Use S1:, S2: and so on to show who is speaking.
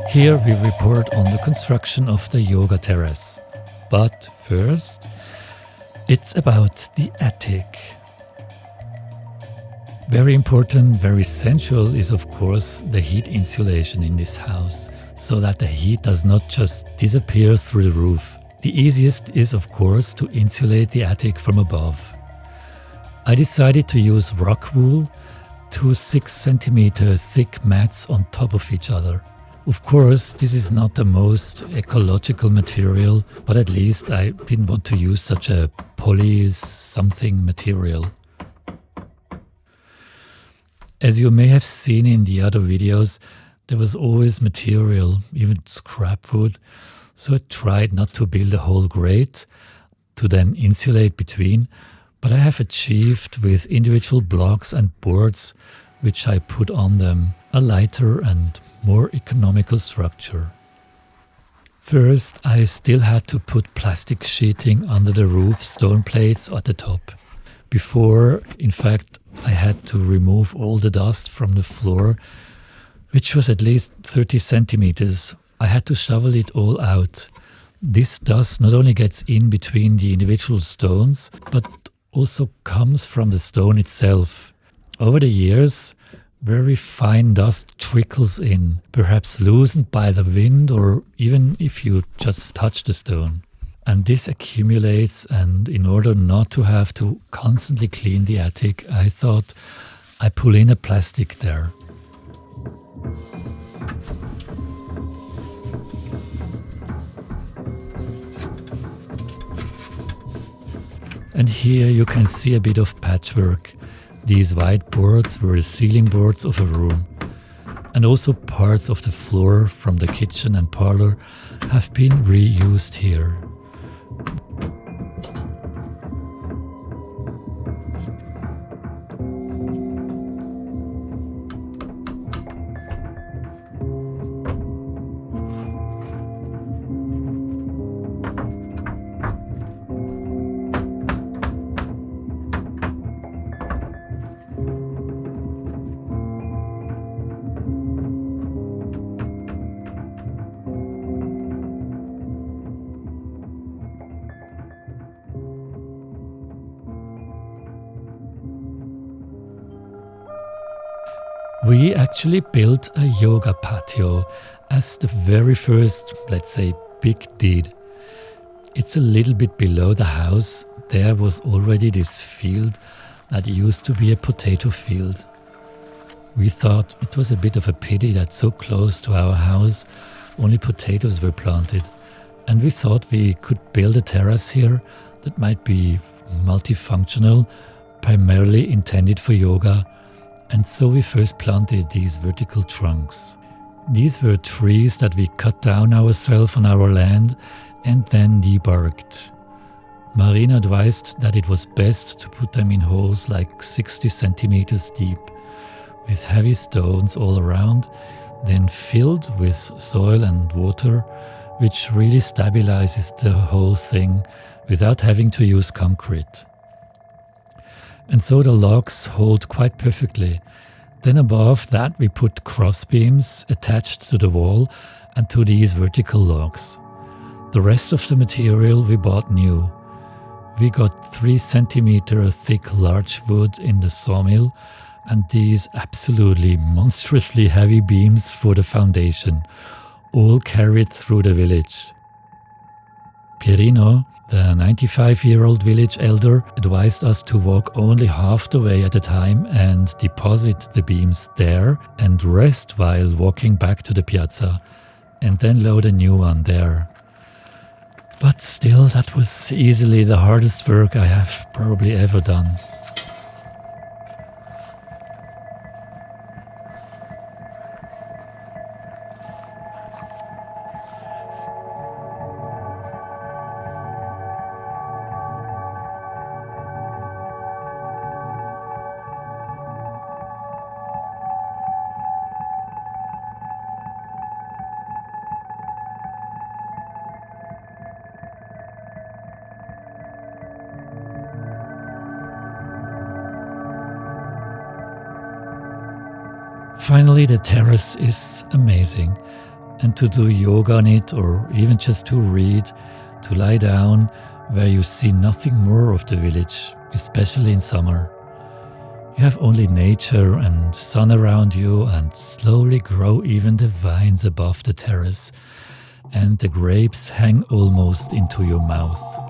S1: Here we report on the construction of the yoga terrace. But first, it's about the attic. Very important, very essential is of course the heat insulation in this house, so that the heat does not just disappear through the roof. The easiest is of course to insulate the attic from above. I decided to use rock wool, 2 6 cm thick mats on top of each other. Of course, this is not the most ecological material, but at least I didn't want to use such a poly-something material. As you may have seen in the other videos, there was always material, even scrap wood, so I tried not to build a whole grate to then insulate between, but I have achieved with individual blocks and boards which I put on them a lighter and more economical structure. First, I still had to put plastic sheeting under the roof stone plates at the top. Before, in fact, I had to remove all the dust from the floor, which was at least 30 centimeters. I had to shovel it all out. This dust not only gets in between the individual stones, but also comes from the stone itself. Over the years, very fine dust trickles in, perhaps loosened by the wind or even if you just touch the stone. And this accumulates, and in order not to have to constantly clean the attic, I thought I pull in a plastic there. And here you can see a bit of patchwork. These white boards were the ceiling boards of a room. And also parts of the floor from the kitchen and parlor have been reused here. We actually built a yoga patio as the very first, let's say, big deed. It's a little bit below the house. There was already this field that used to be a potato field. We thought it was a bit of a pity that so close to our house only potatoes were planted. And we thought we could build a terrace here that might be multifunctional, primarily intended for yoga. And so we first planted these vertical trunks. These were trees that we cut down ourselves on our land and then debarked. Marina advised that it was best to put them in holes like 60 centimeters deep, with heavy stones all around, then filled with soil and water, which really stabilizes the whole thing without having to use concrete. And so the logs hold quite perfectly. Then above that we put cross beams attached to the wall and to these vertical logs. The rest of the material we bought new. We got 3 centimeter thick larch wood in the sawmill and these absolutely monstrously heavy beams for the foundation, all carried through the village. Pierino, the 95-year-old village elder, advised us to walk only half the way at a time and deposit the beams there and rest while walking back to the piazza, and then load a new one there. But still, that was easily the hardest work I have probably ever done. Finally, the terrace is amazing. and to do yoga on it, or even just to read, to lie down where you see nothing more of the village, especially in summer. You have only nature and sun around you, and slowly grow even the vines above the terrace, and the grapes hang almost into your mouth.